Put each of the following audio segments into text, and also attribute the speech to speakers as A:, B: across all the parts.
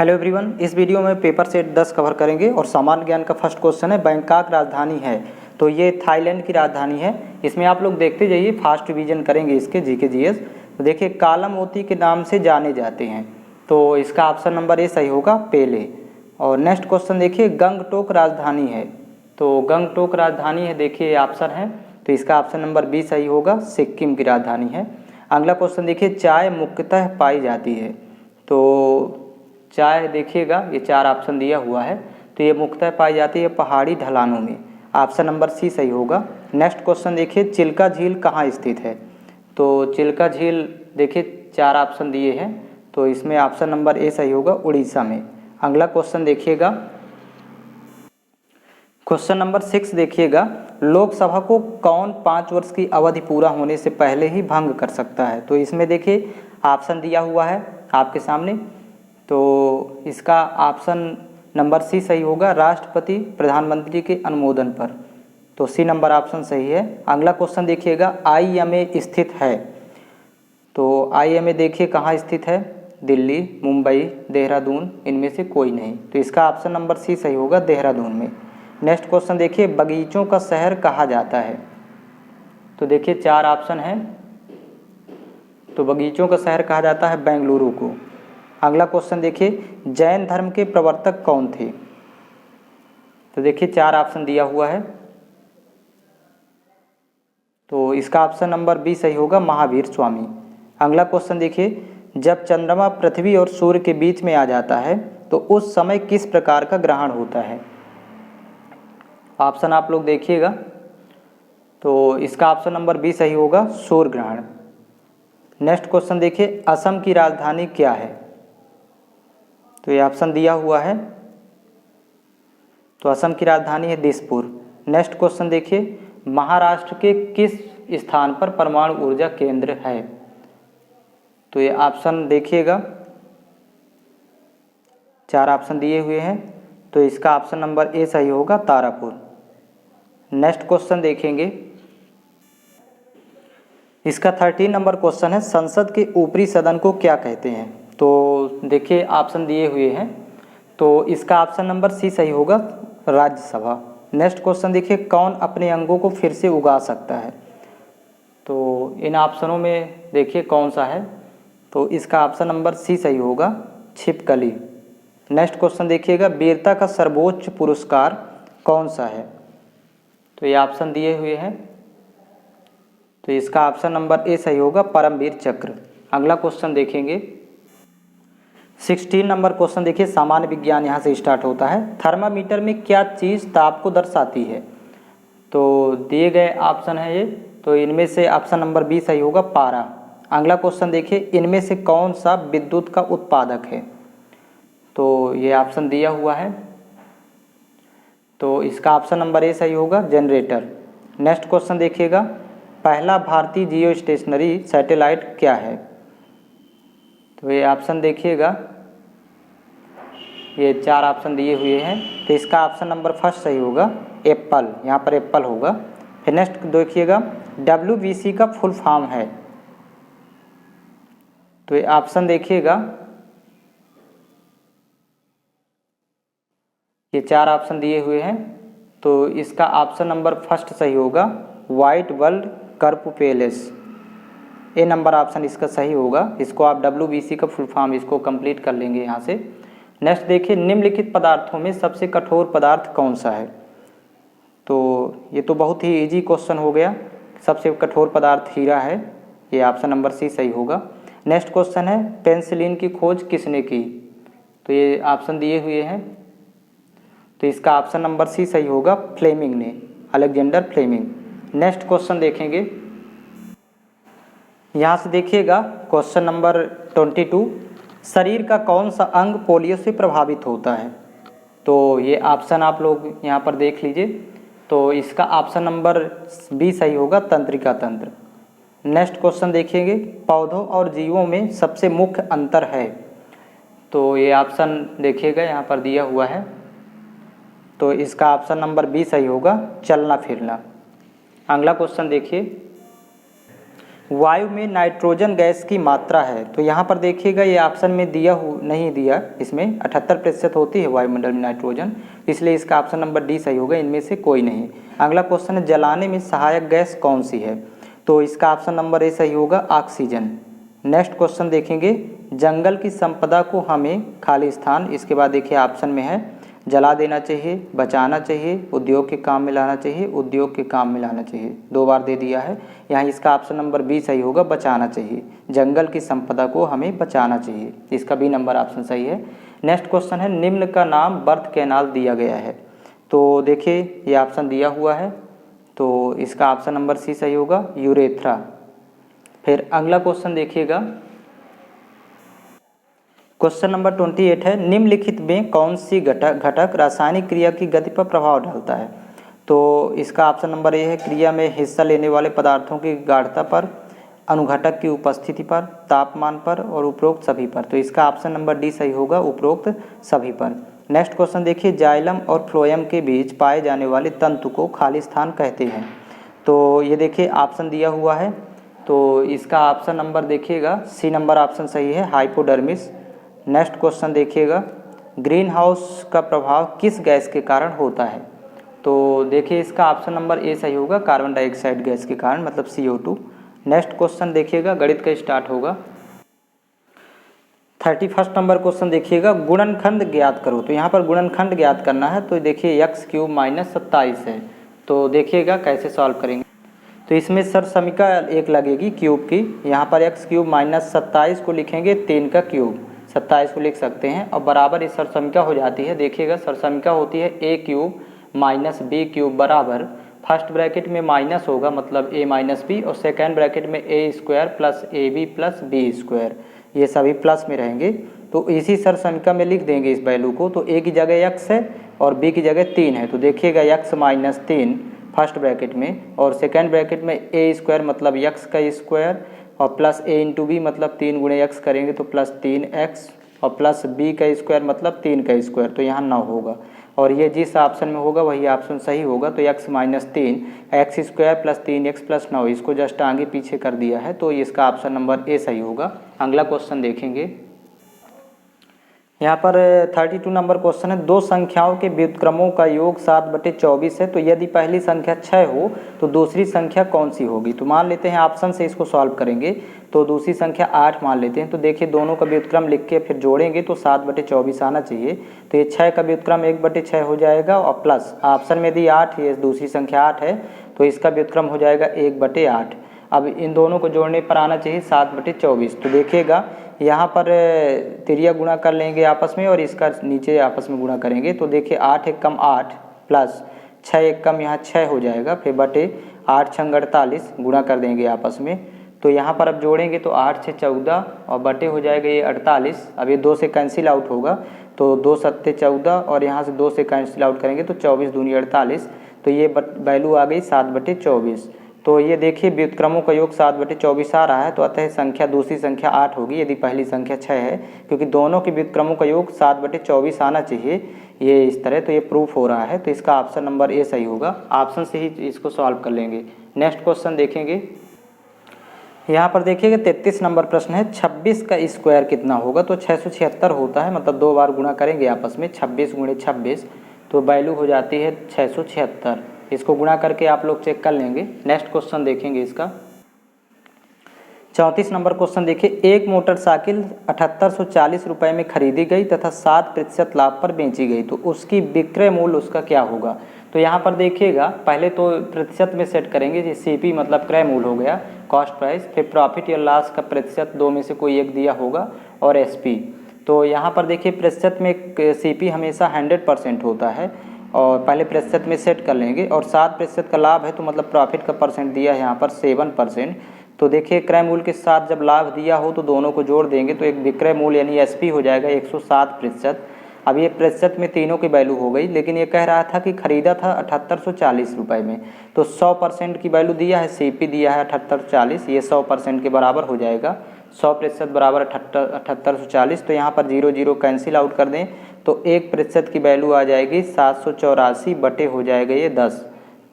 A: Hello everyone, इस video में paper set 10 cover करेंगे और सामान्य ज्ञान का फर्स्ट क्वेश्चन है बैंकॉक राजधानी है। तो ये थाईलैंड की राजधानी है। इसमें आप लोग देखते जाइए, फास्ट रिवीजन करेंगे इसके जीके जीएस। तो देखिए, काला मोती के नाम से जाने जाते हैं, तो इसका ऑप्शन नंबर ए सही होगा, पेले। और नेक्स्ट क्वेश्चन देखिए, गंगटोक राजधानी है। तो गंगटोक राजधानी है, देखिए ऑप्शन है, तो इसका ऑप्शन नंबर बी सही होगा, सिक्किम की राजधानी है। अगला क्वेश्चन देखिए, चाय मुख्यतः पाई जाती है। तो चाय देखिएगा, ये 4 ऑप्शन दिया हुआ है, तो ये मुख्यतः पाई जाती है पहाड़ी ढलानों में। ऑप्शन नंबर सी सही होगा। नेक्स्ट क्वेश्चन देखिए, चिल्का झील कहाँ स्थित है। तो चिल्का झील देखिए 4 ऑप्शन दिए हैं, तो इसमें ऑप्शन नंबर ए सही होगा, उड़ीसा में। अगला क्वेश्चन देखिएगा, क्वेश्चन नंबर 6 देखिएगा, लोकसभा को कौन 5 वर्ष की अवधि पूरा होने से पहले ही भंग कर सकता है। तो इसमें देखिए ऑप्शन दिया हुआ है आपके सामने, तो इसका ऑप्शन नंबर सी सही होगा, राष्ट्रपति प्रधानमंत्री के अनुमोदन पर। तो सी नंबर ऑप्शन सही है। अगला क्वेश्चन देखिएगा, आईएमए स्थित है। तो आईएमए देखिए कहाँ स्थित है, दिल्ली, मुंबई, देहरादून, इनमें से कोई नहीं। तो इसका ऑप्शन नंबर सी सही होगा, देहरादून में। नेक्स्ट क्वेश्चन देखिए, बगीचों का शहर कहा जाता है। तो देखिए 4 ऑप्शन है, तो बगीचों का शहर कहा जाता है बेंगलुरु को। अगला क्वेश्चन देखिए, जैन धर्म के प्रवर्तक कौन थे। तो देखिए 4 ऑप्शन दिया हुआ है, तो इसका ऑप्शन नंबर बी सही होगा, महावीर स्वामी। अगला क्वेश्चन देखिए, जब चंद्रमा पृथ्वी और सूर्य के बीच में आ जाता है तो उस समय किस प्रकार का ग्रहण होता है। ऑप्शन आप लोग देखिएगा, तो इसका ऑप्शन नंबर बी सही होगा, सूर्य ग्रहण। नेक्स्ट क्वेश्चन देखिए, असम की राजधानी क्या है। तो ये ऑप्शन दिया हुआ है, तो असम की राजधानी है दिसपुर। नेक्स्ट क्वेश्चन देखिए, महाराष्ट्र के किस स्थान पर परमाणु ऊर्जा केंद्र है। तो ये ऑप्शन देखिएगा, 4 ऑप्शन दिए हुए हैं, तो इसका ऑप्शन नंबर ए सही होगा, तारापुर। नेक्स्ट क्वेश्चन देखेंगे, इसका 13 नंबर क्वेश्चन है, संसद के ऊपरी सदन को क्या कहते हैं। तो देखिए ऑप्शन दिए हुए हैं, तो इसका ऑप्शन नंबर सी सही होगा, राज्यसभा। नेक्स्ट क्वेश्चन देखिए, कौन अपने अंगों को फिर से उगा सकता है। तो इन ऑप्शनों में देखिए कौन सा है, तो इसका ऑप्शन नंबर सी सही होगा, छिपकली। नेक्स्ट क्वेश्चन देखिएगा, वीरता का सर्वोच्च पुरस्कार कौन सा है। तो ये ऑप्शन दिए हुए हैं, तो इसका ऑप्शन नंबर ए सही होगा, परमवीर चक्र। अगला क्वेश्चन देखेंगे, 16 नंबर क्वेश्चन देखिए, सामान्य विज्ञान यहाँ से स्टार्ट होता है। थर्मामीटर में क्या चीज़ ताप को दर्शाती है। तो दिए गए ऑप्शन है ये, तो इनमें से ऑप्शन नंबर बी सही होगा, पारा। अगला क्वेश्चन देखिए, इनमें से कौन सा विद्युत का उत्पादक है। तो ये ऑप्शन दिया हुआ है, तो इसका ऑप्शन नंबर ए सही होगा, जनरेटर। नेक्स्ट क्वेश्चन देखिएगा, पहला भारतीय जियो स्टेशनरी सैटेलाइट क्या है। तो ये ऑप्शन देखिएगा, ये 4 ऑप्शन दिए हुए हैं, तो इसका ऑप्शन नंबर फर्स्ट सही होगा, एप्पल। यहाँ पर एप्पल होगा। फिर नेक्स्ट देखिएगा, WBC का फुल फॉर्म है। तो ये ऑप्शन देखिएगा, ये 4 ऑप्शन दिए हुए हैं, तो इसका ऑप्शन नंबर फर्स्ट सही होगा, वाइट वर्ल्ड कर्प पैलेस। ए नंबर ऑप्शन इसका सही होगा। इसको आप WBC का फुल फॉर्म इसको कंप्लीट कर लेंगे यहाँ से। नेक्स्ट देखिए, निम्नलिखित पदार्थों में सबसे कठोर पदार्थ कौन सा है। तो ये तो बहुत ही इजी क्वेश्चन हो गया, सबसे कठोर पदार्थ हीरा है, ये ऑप्शन नंबर सी सही होगा। नेक्स्ट क्वेश्चन है, पेंसिलिन की खोज किसने की। तो ये ऑप्शन दिए हुए हैं, तो इसका ऑप्शन नंबर सी सही होगा, फ्लेमिंग ने, अलेक्जेंडर फ्लेमिंग। नेक्स्ट क्वेश्चन देखेंगे, यहाँ से देखिएगा क्वेश्चन नंबर 22, शरीर का कौन सा अंग पोलियो से प्रभावित होता है। तो ये ऑप्शन आप लोग यहाँ पर देख लीजिए, तो इसका ऑप्शन नंबर बी सही होगा, तंत्रिका तंत्र। नेक्स्ट क्वेश्चन देखेंगे, पौधों और जीवों में सबसे मुख्य अंतर है। तो ये ऑप्शन देखिएगा यहाँ पर दिया हुआ है, तो इसका ऑप्शन नंबर बी सही होगा, चलना फिरना। अगला क्वेश्चन देखिए, वायु में नाइट्रोजन गैस की मात्रा है। तो यहाँ पर देखिएगा ये ऑप्शन में नहीं दिया, इसमें 78% होती है वायुमंडल में नाइट्रोजन, इसलिए इसका ऑप्शन नंबर डी सही होगा, इनमें से कोई नहीं। अगला क्वेश्चन है जलाने में सहायक गैस कौन सी है? तो इसका ऑप्शन नंबर ए सही होगा, ऑक्सीजन। नेक्स्ट क्वेश्चन देखेंगे, जंगल की संपदा को हमें खाली स्थान, इसके बाद देखिए ऑप्शन में है जला देना चाहिए, बचाना चाहिए, उद्योग के काम में लाना चाहिए, उद्योग के काम में लाना चाहिए, 2 बार दे दिया है। यहाँ इसका ऑप्शन नंबर बी सही होगा, बचाना चाहिए। जंगल की संपदा को हमें बचाना चाहिए, इसका बी नंबर ऑप्शन सही है। नेक्स्ट क्वेश्चन है निम्न का नाम बर्थ कैनाल दिया गया है। तो देखिए ये ऑप्शन दिया हुआ है, तो इसका ऑप्शन नंबर सी सही होगा, यूरेथ्रा। फिर अगला क्वेश्चन देखिएगा, क्वेश्चन नंबर 28 है निम्नलिखित में कौन सी घटक रासायनिक क्रिया की गति पर प्रभाव डालता है? तो इसका ऑप्शन नंबर ए है, क्रिया में हिस्सा लेने वाले पदार्थों की गाढ़ता पर, अनुघटक की उपस्थिति पर, तापमान पर और उपरोक्त सभी पर। तो इसका ऑप्शन नंबर डी सही होगा, उपरोक्त सभी पर। नेक्स्ट क्वेश्चन देखिए, जाइलम और फ्लोएम के बीच पाए जाने वाले तंतु को खाली स्थान कहते हैं। तो ये देखिए ऑप्शन दिया हुआ है, तो इसका ऑप्शन नंबर देखिएगा सी नंबर ऑप्शन सही है, हाइपोडर्मिस। नेक्स्ट क्वेश्चन देखिएगा, ग्रीन हाउस का प्रभाव किस गैस के कारण होता है? तो देखिए इसका ऑप्शन नंबर ए सही होगा, कार्बन डाइऑक्साइड गैस के कारण, मतलब CO2। नेक्स्ट क्वेश्चन देखिएगा, गणित का स्टार्ट होगा। 31 नंबर क्वेश्चन देखिएगा, गुणनखंड ज्ञात करो। तो यहाँ पर गुणनखंड ज्ञात करना है, तो देखिए x³ - 27 है। तो देखिएगा कैसे सॉल्व करेंगे। तो इसमें सरसमिका एक लगेगी क्यूब की, यहाँ पर x³ - 27 को लिखेंगे 3 का क्यूब, 27 को लिख सकते हैं, और बराबर इस सरसमिका हो जाती है। देखिएगा सरसमिका होती है a³ - b³ बराबर, फर्स्ट ब्रैकेट में माइनस होगा मतलब a - b, और सेकेंड ब्रैकेट में a² + ab + b², ये सभी प्लस में रहेंगे। तो इसी सरसमिका में लिख देंगे इस वैल्यू को। तो a की जगह x है और b की जगह 3 है, तो देखिएगा x - 3 फर्स्ट ब्रैकेट में, और सेकेंड ब्रैकेट में a² मतलब x का स्क्वायर, और प्लस a × b मतलब 3 × x करेंगे तो + 3x, और प्लस b का स्क्वायर मतलब 3 का स्क्वायर, तो यहाँ 9 होगा। और ये जिस ऑप्शन में होगा वही ऑप्शन सही होगा। तो x - 3 x² + 3x + 9, इसको जस्ट आगे पीछे कर दिया है, तो इसका ऑप्शन नंबर ए सही होगा। अगला क्वेश्चन देखेंगे, यहाँ पर 32 नंबर क्वेश्चन है, दो संख्याओं के व्युत्क्रमों का योग 7/24 है, तो यदि पहली संख्या 6 हो तो दूसरी संख्या कौन सी होगी? तो मान लेते हैं ऑप्शन से इसको सॉल्व करेंगे, तो दूसरी संख्या 8 मान लेते हैं। तो देखिए दोनों का व्युत्क्रम लिख के फिर जोड़ेंगे तो 7/24 आना चाहिए। तो ये 6 का व्युत्क्रम 1/6 हो जाएगा, और प्लस ऑप्शन में यदि 8, ये दूसरी संख्या 8 है, तो इसका व्युत्क्रम हो जाएगा 1/8। अब इन दोनों को जोड़ने पर आना चाहिए 7/24। तो देखिएगा यहाँ पर तिरिया गुणा कर लेंगे आपस में, और इसका नीचे आपस में गुणा करेंगे। तो देखिए 8 × 8 प्लस 6 × 1 यहाँ 6 हो जाएगा, फिर बटे 8 × 6 = 48 गुणा कर देंगे आपस में। तो यहाँ पर अब जोड़ेंगे तो 8 × 6 = 14 और बटे हो जाएगा ये 48। अब ये 2 से कैंसिल आउट होगा, तो 2 × 7 = 14, और यहाँ से 2 से कैंसिल आउट करेंगे तो 24 दूनी 48, तो ये वैल्यू आ गई 7/24। तो ये देखिए व्युत्क्रमों का योग 7/24 आ रहा है, तो अतः संख्या दूसरी संख्या 8 होगी यदि पहली संख्या 6 है, क्योंकि दोनों के व्युत्क्रमों का योग 7/24 आना चाहिए, ये इस तरह। तो ये प्रूफ हो रहा है, तो इसका ऑप्शन नंबर ए सही होगा। ऑप्शन से ही इसको सॉल्व कर लेंगे। नेक्स्ट क्वेश्चन देखेंगे, यहाँ पर देखिएगा 33 नंबर प्रश्न है, 26 का स्क्वायर कितना होगा? तो 676 होता है, मतलब 2 बार गुणा करेंगे आपस में, 26 × 26, तो वैल्यू हो जाती है 676। इसको गुणा करके आप लोग चेक कर लेंगे। नेक्स्ट क्वेश्चन देखेंगे इसका, 34 नंबर क्वेश्चन देखिए, एक मोटरसाइकिल 7840 रुपये में खरीदी गई तथा 7% लाभ पर बेची गई, तो उसकी विक्रय मूल्य उसका क्या होगा? तो यहाँ पर देखिएगा पहले तो प्रतिशत में सेट करेंगे, जी CP मतलब क्रय मूल्य हो गया, कॉस्ट प्राइस, फिर प्रॉफिट या लॉस का प्रतिशत, 2 में से कोई एक दिया होगा, और SP। तो यहाँ पर देखिए प्रतिशत में CP हमेशा 100% होता है, और पहले प्रतिशत में सेट कर लेंगे, और 7% का लाभ है तो मतलब प्रॉफिट का परसेंट दिया है यहाँ पर 7%। तो देखिए क्रय मूल्य के साथ जब लाभ दिया हो तो दोनों को जोड़ देंगे, तो एक विक्रय मूल्य यानी SP हो जाएगा 107%। अब ये प्रतिशत में तीनों की वैल्यू हो गई, लेकिन ये कह रहा था कि खरीदा था 7840 रुपये में, तो 100% की वैल्यू दिया है, CP दिया है 7840, ये 100% के बराबर हो जाएगा। 100% बराबर 7840, तो यहाँ पर 0 0 कैंसिल आउट कर दें तो 1% की वैल्यू आ जाएगी 784 बटे हो जाएगा ये 10,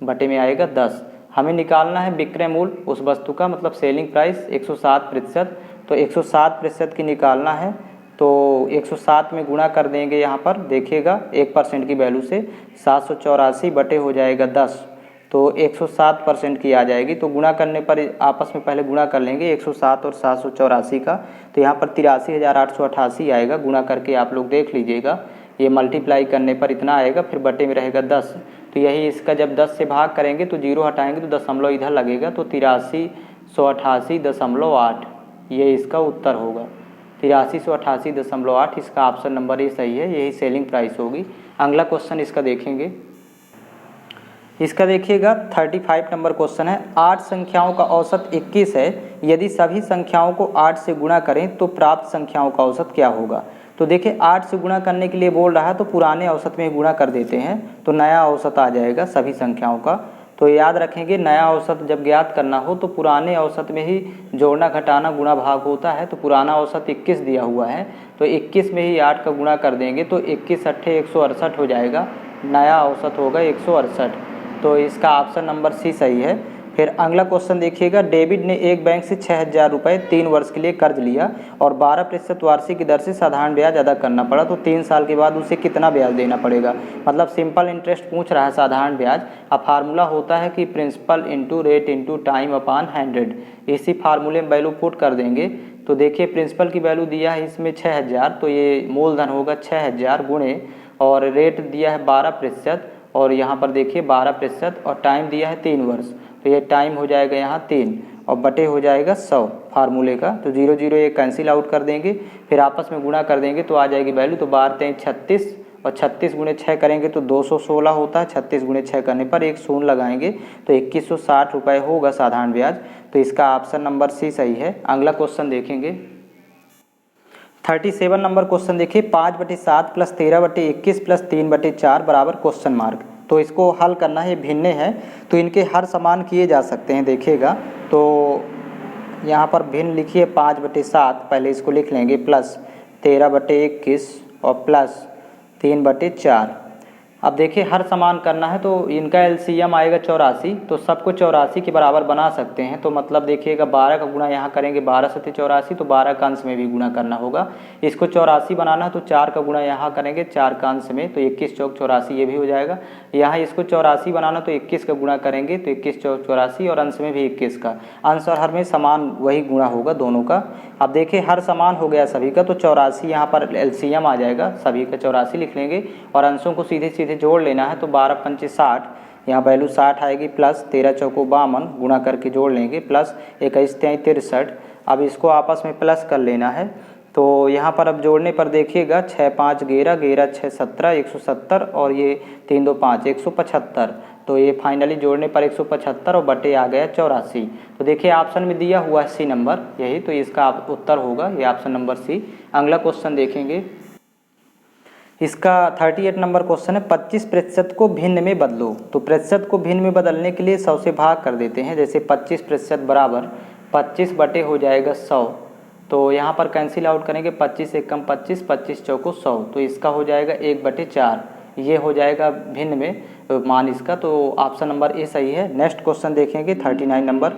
A: बटे में आएगा 10। हमें निकालना है विक्रय मूल्य उस वस्तु का, मतलब सेलिंग प्राइस 107%। तो 107% की निकालना है, तो 107 में गुणा कर देंगे। यहाँ पर देखिएगा 1% की वैल्यू से 784 बटे हो जाएगा 10, तो 107% की आ जाएगी। तो गुणा करने पर आपस में पहले गुणा कर लेंगे 107 और 784 का, तो यहाँ पर 83,888 आएगा। गुणा करके आप लोग देख लीजिएगा, ये मल्टीप्लाई करने पर इतना आएगा, फिर बटे में रहेगा 10। तो यही इसका जब 10 से भाग करेंगे तो 0 हटाएंगे तो दशमलव इधर लगेगा, तो 8388.8 ये इसका उत्तर होगा। 8388.8 इसका ऑप्शन नंबर ए सही है, यही सेलिंग प्राइस होगी। अगला क्वेश्चन इसका देखेंगे। इसका देखिएगा 35 नंबर क्वेश्चन है। 8 संख्याओं का औसत 21 है, यदि सभी संख्याओं को 8 से गुणा करें तो प्राप्त संख्याओं का औसत क्या होगा। तो देखिए 8 से गुणा करने के लिए बोल रहा है, तो पुराने औसत में गुणा कर देते हैं तो नया औसत आ जाएगा सभी संख्याओं का। तो याद रखेंगे, नया औसत जब ज्ञात करना हो तो पुराने औसत में ही जोड़ना घटाना गुणा भाग होता है। तो पुराना औसत 21 दिया हुआ है, तो 21 में ही 8 का गुणा कर देंगे तो 21 अट्ठे 168 हो जाएगा, नया औसत होगा 168। तो इसका ऑप्शन नंबर सी सही है। फिर अगला क्वेश्चन देखिएगा। डेविड ने एक बैंक से 6,000 रुपये 3 वर्ष के लिए कर्ज लिया और 12% वार्षिक की दर से साधारण ब्याज अदा करना पड़ा, तो 3 साल के बाद उसे कितना ब्याज देना पड़ेगा। मतलब सिंपल इंटरेस्ट पूछ रहा है, साधारण ब्याज। अब फार्मूला होता है कि principal into rate into time upon 100। इसी फार्मूले में वैल्यू पुट कर देंगे। तो देखिए प्रिंसिपल की वैल्यू दिया है इसमें 6,000, तो ये मूलधन होगा 6,000 गुणे, और रेट दिया है 12%, और यहाँ पर देखिए 12%, और टाइम दिया है 3 वर्ष, तो ये टाइम हो जाएगा यहाँ 3, और बटे हो जाएगा 100 फार्मूले का। तो 0 0 ये कैंसिल आउट कर देंगे, फिर आपस में गुणा कर देंगे तो आ जाएगी वैल्यू। तो 12 3 36, और 36 गुणे 6 करेंगे तो 216 होता है। 36 गुणे 6 करने पर एक शून्य लगाएंगे तो 2160 रुपये होगा साधारण ब्याज। तो इसका ऑप्शन नंबर सी सही है। अगला क्वेश्चन देखेंगे। 37 नंबर क्वेश्चन देखिए। 5/7 + 13/21 + 3/4 बराबर क्वेश्चन मार्क। तो इसको हल करना है, भिन्न है तो इनके हर समान किए जा सकते हैं। देखिएगा तो यहाँ पर भिन्न लिखिए 5/7, पहले इसको लिख लेंगे, प्लस 13/21 और प्लस 3/4। अब देखिए हर समान करना है तो इनका एलसीएम आएगा 84, तो सबको 84 के बराबर बना सकते हैं। तो मतलब देखिएगा 12 का गुणा यहाँ करेंगे, 12 से 84, तो 12 का अंश में भी गुणा करना होगा। इसको 84 बनाना है तो 4 का गुणा यहाँ करेंगे 4 का अंश में, तो 21 चौक 84 ये भी हो जाएगा। यहाँ इसको 84 बनाना तो 21 का गुणा करेंगे तो 21 चौक 84, और अंश में भी 21 का। अंश और हर में समान वही गुणा होगा दोनों का। अब देखिए हर समान हो गया सभी का, तो 84 यहाँ पर एलसीएम आ जाएगा, सभी का 84 लिख लेंगे, और अंशों को सीधे सीधे जोड़ लेना है। तो 12 पंचे 60, यहाँ वैल्यू 60 आएगी, प्लस 13 चौको 52 गुणा करके जोड़ लेंगे, प्लस 21 3 63। अब इसको आपस में प्लस कर लेना है। तो यहाँ पर अब जोड़ने पर देखिएगा 6 5 11 11 6 17 170, और ये 3 2 5 175। तो ये फाइनली जोड़ने पर 175 और बटे आ गया 84। तो देखिए ऑप्शन में दिया हुआ है सी नंबर, यही तो इसका उत्तर होगा, ये ऑप्शन नंबर सी। अगला क्वेश्चन देखेंगे। इसका 38 नंबर क्वेश्चन है। 25% को भिन्न में बदलो। तो प्रतिशत को भिन्न में बदलने के लिए 100 से भाग कर देते हैं। जैसे 25% बराबर 25 बटे हो जाएगा 100, तो यहाँ पर कैंसिल आउट करेंगे, 25 एक कम 25, 25 चौको 100, तो इसका हो जाएगा 1/4, ये हो जाएगा भिन्न में मान इसका। तो ऑप्शन नंबर ए सही है। नेक्स्ट क्वेश्चन देखेंगे 39 नंबर।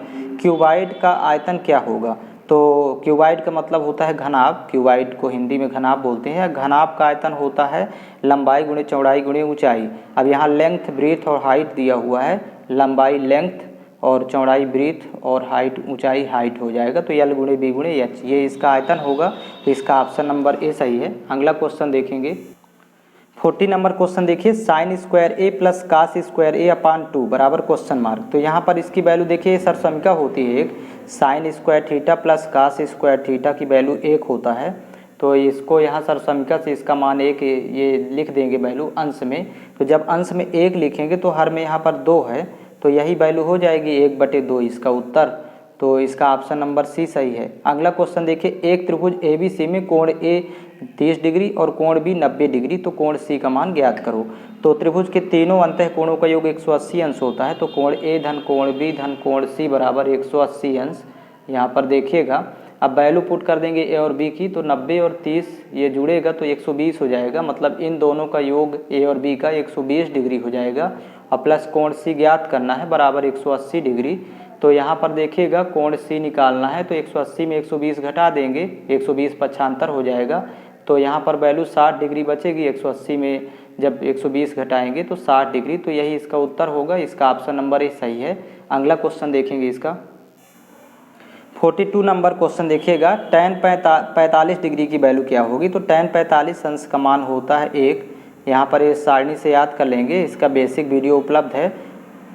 A: क्यूबाइड का आयतन क्या होगा। तो क्यूबाइड का मतलब होता है घनाभ, क्यूबाइड को हिंदी में घनाभ बोलते हैं। घनाभ का आयतन होता है लंबाई गुणे चौड़ाई गुणे ऊंचाई। अब यहाँ लेंथ ब्रीथ और हाइट दिया हुआ है, लंबाई लेंथ और चौड़ाई ब्रीथ और हाइट ऊंचाई हाइट हो जाएगा, तो यल गुणे बी गुणे एच, ये इसका आयतन होगा। तो इसका ऑप्शन नंबर ए सही है। अगला क्वेश्चन देखेंगे 40 नंबर क्वेश्चन देखिए। साइन स्क्वायर ए प्लस कास स्क्वायर ए अपान 2 बराबर क्वेश्चन मार्क। तो यहाँ पर इसकी वैल्यू देखिए सरसमिका होती है एक, sine square theta plus cos square theta की वैल्यू 1 होता है। तो इसको यहाँ सरसमिका से इसका मान 1 ये लिख देंगे वैल्यू अंश में। तो जब अंश में 1 लिखेंगे तो हर में यहाँ पर 2 है, तो यही वैल्यू हो जाएगी 1/2 इसका उत्तर। तो इसका ऑप्शन नंबर सी सही है। अगला क्वेश्चन देखिए। एक त्रिभुज ABC में कोण ए 30 डिग्री और कोण बी 90 डिग्री, तो कोण सी का मान ज्ञात करो। तो त्रिभुज के तीनों अंतः कोणों का योग 180 अंश होता है। तो कोण ए धन कोण बी धन कोण सी बराबर 180 अंश। यहाँ पर देखिएगा अब वैल्यू पुट कर देंगे ए और बी की, तो 90 और 30 ये जुड़ेगा तो 120 हो जाएगा। मतलब इन दोनों का योग ए और बी का 120 डिग्री हो जाएगा। और प्लस कोण सी ज्ञात करना है बराबर 180 डिग्री। तो यहाँ पर देखिएगा कोण सी निकालना है तो 180 में 120 घटा देंगे, 120 पक्षांतर हो जाएगा। तो यहाँ पर वैल्यू 60 डिग्री बचेगी। 180 में जब 120 घटाएंगे तो 60 डिग्री। तो यही इसका उत्तर होगा। इसका ऑप्शन नंबर ए सही है। अगला क्वेश्चन देखेंगे इसका 42 नंबर क्वेश्चन देखिएगा। tan 45 डिग्री की वैल्यू क्या होगी। तो tan 45 अंश का मान होता है 1। यहाँ पर ये सारणी से याद कर लेंगे, इसका बेसिक वीडियो उपलब्ध है।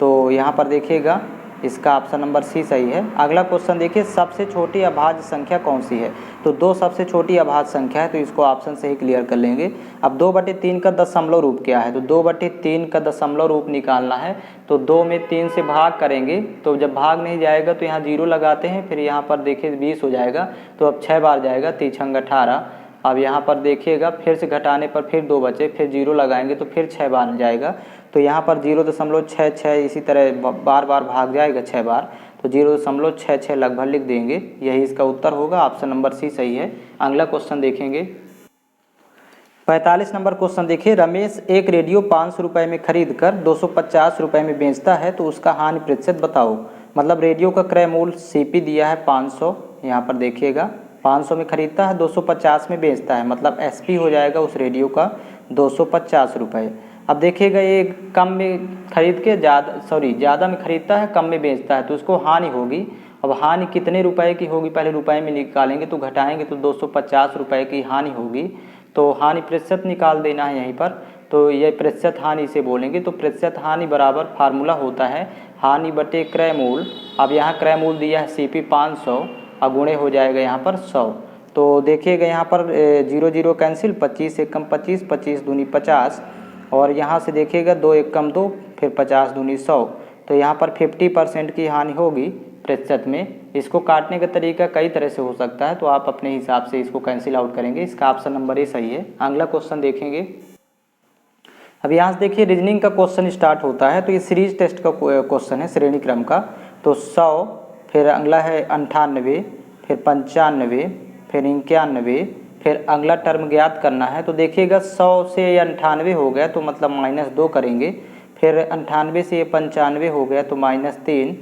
A: तो यहाँ पर देखिएगा इसका ऑप्शन नंबर सी सही है। अगला क्वेश्चन देखिए सबसे छोटी अभाज्य संख्या कौन सी है। तो 2 सबसे छोटी अभाज्य संख्या है तो इसको ऑप्शन से ही क्लियर कर लेंगे। अब 2/3 का दशमलव रूप क्या है। तो 2/3 का दशमलव रूप निकालना है तो 2 में 3 से भाग करेंगे। तो जब भाग नहीं जाएगा तो यहाँ 0 लगाते हैं, फिर यहाँ पर देखिए 20 हो जाएगा। तो अब 6 बार जाएगा, 3 छंग 18। अब यहाँ पर देखिएगा फिर से घटाने पर फिर 2 बचे, फिर 0 लगाएंगे तो फिर 6 बार जाएगा। तो यहाँ पर 0.66 इसी तरह बार बार भाग जाएगा 6 बार। तो 0.66 लगभग लिख देंगे। यही इसका उत्तर होगा। ऑप्शन नंबर सी सही है। अगला क्वेश्चन देखेंगे 45 नंबर क्वेश्चन देखिए। रमेश एक रेडियो 500 रुपये में खरीद कर 250 रुपये में बेचता है तो उसका हानि प्रतिशत बताओ। मतलब रेडियो का क्रय मूल्य सीपी दिया है 500। यहाँ पर देखिएगा 500 में खरीदता है, 250 में बेचता है, मतलब एसपी हो जाएगा उस रेडियो का 250 रुपये। अब देखिएगा ये कम में खरीद के ज़्यादा में खरीदता है, कम में बेचता है तो उसको हानि होगी। अब हानि कितने रुपए की होगी पहले रुपए में निकालेंगे तो घटाएंगे तो 250 रुपये की हानि होगी। तो हानि प्रतिशत निकाल देना है यहीं पर। तो ये प्रतिशत हानि से बोलेंगे। तो प्रतिशत हानि बराबर फार्मूला होता है हानि बटे क्रय मूल्य। अब यहाँ क्रय मूल्य दिया है सीपी 500 और गुणे हो जाएगा यहाँ पर 100। तो देखिएगा यहाँ पर 0 0 कैंसिल, 25 एक कम 25, 25 दूनी 50 और यहाँ से देखिएगा 2 एक कम 2, फिर 50 दूनी 100। तो यहाँ पर 50% की हानि होगी प्रतिशत में। इसको काटने का तरीका कई तरह से हो सकता है तो आप अपने हिसाब से इसको कैंसिल आउट करेंगे। इसका ऑप्शन नंबर ए सही है। अगला क्वेश्चन देखेंगे। अब यहाँ से देखिए रीजनिंग का क्वेश्चन स्टार्ट होता है। तो ये सीरीज टेस्ट का क्वेश्चन है श्रेणी क्रम का। तो 100, फिर अगला है 98, फिर 95, फिर 91, फिर अगला टर्म ज्ञात करना है। तो देखिएगा 100 से ये 98 हो गया तो मतलब -2 करेंगे। फिर 98 से ये 95 हो गया तो -3,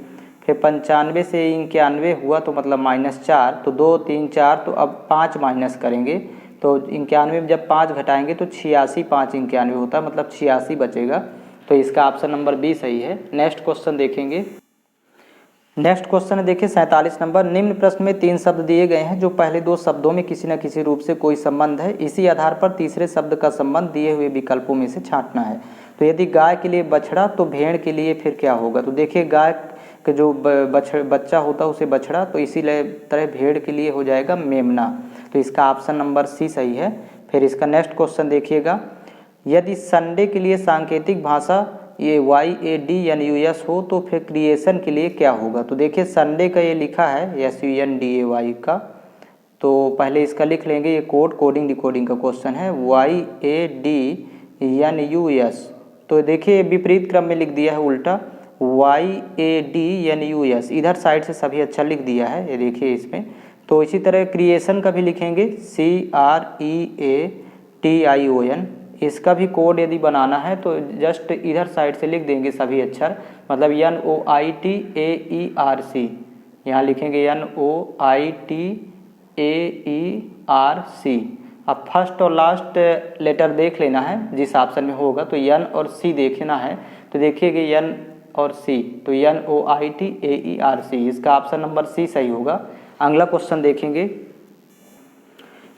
A: फिर 95 से 91 हुआ तो मतलब -4। तो 2 3 4 तो अब 5 माइनस करेंगे। तो 91 में जब 5 घटाएंगे तो 86, 5 91 होता है, मतलब 86 बचेगा। तो इसका ऑप्शन नंबर बी सही है। नेक्स्ट क्वेश्चन देखेंगे। नेक्स्ट क्वेश्चन है देखिए 47 नंबर। निम्न प्रश्न में 3 शब्द दिए गए हैं जो पहले 2 शब्दों में किसी न किसी रूप से कोई संबंध है। इसी आधार पर तीसरे शब्द का संबंध दिए हुए विकल्पों में से छांटना है। तो यदि गाय के लिए बछड़ा तो भेड़ के लिए फिर क्या होगा। तो देखिए गाय का जो बच्चा होता है उसे बछड़ा, तो इसी तरह भेड़ के लिए हो जाएगा मेमना। तो इसका ऑप्शन नंबर सी सही है। फिर इसका नेक्स्ट क्वेश्चन देखिएगा। यदि संडे के लिए सांकेतिक भाषा ये YADNUS हो तो फिर क्रिएशन के लिए क्या होगा। तो देखिए संडे का ये लिखा है SUNDAY का। तो पहले इसका लिख लेंगे। ये कोडिंग डिकोडिंग का क्वेश्चन है YADNUS। तो देखिए विपरीत क्रम में लिख दिया है उल्टा YADNUS। इधर साइड से सभी अच्छा लिख दिया है, ये देखिए इसमें। तो इसी तरह क्रिएशन का भी लिखेंगे CREATION। इसका भी कोड यदि बनाना है तो जस्ट इधर साइड से लिख देंगे सभी अक्षर, मतलब NOITAERC। यहाँ लिखेंगे NOITAERC। अब फर्स्ट और लास्ट लेटर देख लेना है जिस ऑप्शन में होगा। तो N और C देखना है। तो देखिएगा N और C, तो NOITAERC। इसका ऑप्शन नंबर सी सही होगा। अगला क्वेश्चन देखेंगे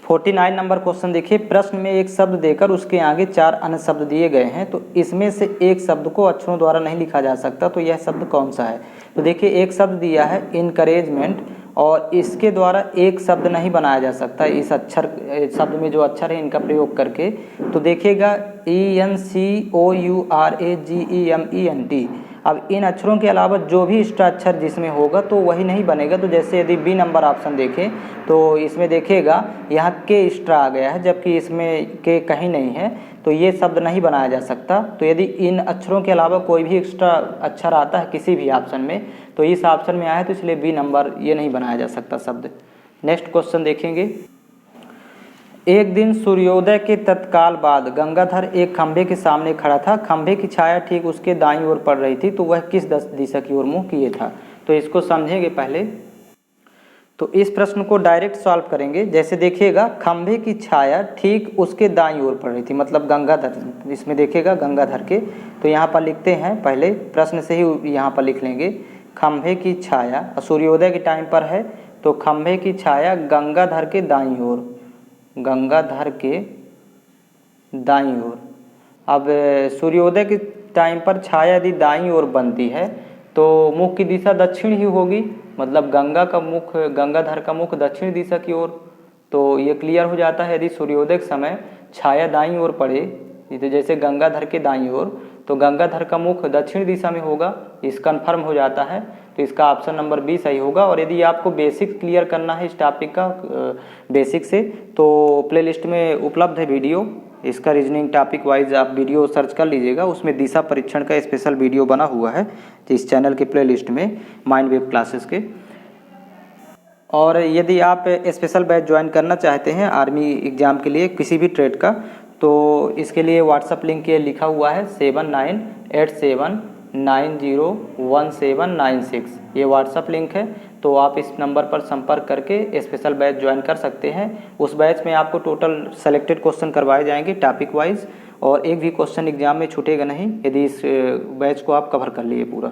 A: 49 नंबर क्वेश्चन देखिए। प्रश्न में एक शब्द देकर उसके आगे 4 अन्य शब्द दिए गए हैं। तो इसमें से एक शब्द को अक्षरों द्वारा नहीं लिखा जा सकता। तो यह शब्द कौन सा है। तो देखिए एक शब्द दिया है इनकरेजमेंट और इसके द्वारा एक शब्द नहीं बनाया जा सकता इस अक्षर शब्द में जो अक्षर है इनका प्रयोग करके। तो देखिएगा ENCOURAGEMENT। अब इन अक्षरों के अलावा जो भी एक्स्ट्रा अक्षर जिसमें होगा तो वही नहीं बनेगा। तो जैसे यदि बी नंबर ऑप्शन देखें तो इसमें देखिएगा यहाँ के एक्स्ट्रा आ गया है जबकि इसमें के कहीं नहीं है। तो ये शब्द नहीं बनाया जा सकता। तो यदि इन अक्षरों के अलावा कोई भी एक्स्ट्रा अक्षर आता है किसी भी ऑप्शन में तो इस ऑप्शन में आया है, तो इसलिए बी नंबर ये नहीं बनाया जा सकता शब्द। नेक्स्ट क्वेश्चन देखेंगे। एक दिन सूर्योदय के तत्काल बाद गंगाधर एक खंभे के सामने खड़ा था। खंभे की छाया ठीक उसके दाईं ओर पड़ रही थी, तो वह किस दिशा की ओर मुंह किए था। तो इसको समझेंगे पहले। तो इस प्रश्न को डायरेक्ट सॉल्व करेंगे। जैसे देखिएगा, खंभे की छाया ठीक उसके दाईं ओर पड़ रही थी, मतलब गंगाधर, इसमें देखिएगा गंगाधर के। तो यहाँ पर लिखते हैं, पहले प्रश्न से ही यहाँ पर लिख लेंगे। खंभे की छाया सूर्योदय के टाइम पर है, तो खंभे की छाया गंगाधर के दाईं ओर, गंगाधर के दाईं ओर। अब सूर्योदय के टाइम पर छाया यदि दाईं ओर बनती है तो मुख की दिशा दक्षिण ही होगी, मतलब गंगाधर का मुख दक्षिण दिशा की ओर। तो ये क्लियर हो जाता है। यदि सूर्योदय के समय छाया दाईं ओर पड़े, तो जैसे गंगाधर के दाईं ओर, तो गंगाधर का मुख दक्षिण दिशा में होगा, इस कन्फर्म हो जाता है। तो इसका ऑप्शन नंबर बी सही होगा। और यदि आपको बेसिक्स क्लियर करना है इस टॉपिक का बेसिक से, तो प्लेलिस्ट में उपलब्ध है वीडियो, इसका रीजनिंग टॉपिक वाइज आप वीडियो सर्च कर लीजिएगा, उसमें दिशा परीक्षण का स्पेशल वीडियो बना हुआ है इस चैनल के प्लेलिस्ट में, माइंड वेव क्लासेस के। और यदि आप स्पेशल बैच ज्वाइन करना चाहते हैं आर्मी एग्ज़ाम के लिए किसी भी ट्रेड का, तो इसके लिए व्हाट्सअप लिंक ये लिखा हुआ है 7987901796, ये व्हाट्सअप लिंक है। तो आप इस नंबर पर संपर्क करके स्पेशल बैच ज्वाइन कर सकते हैं। उस बैच में आपको टोटल सेलेक्टेड क्वेश्चन करवाए जाएंगे टॉपिक वाइज, और एक भी क्वेश्चन एग्जाम में छूटेगा नहीं यदि इस बैच को आप कवर कर लिए पूरा।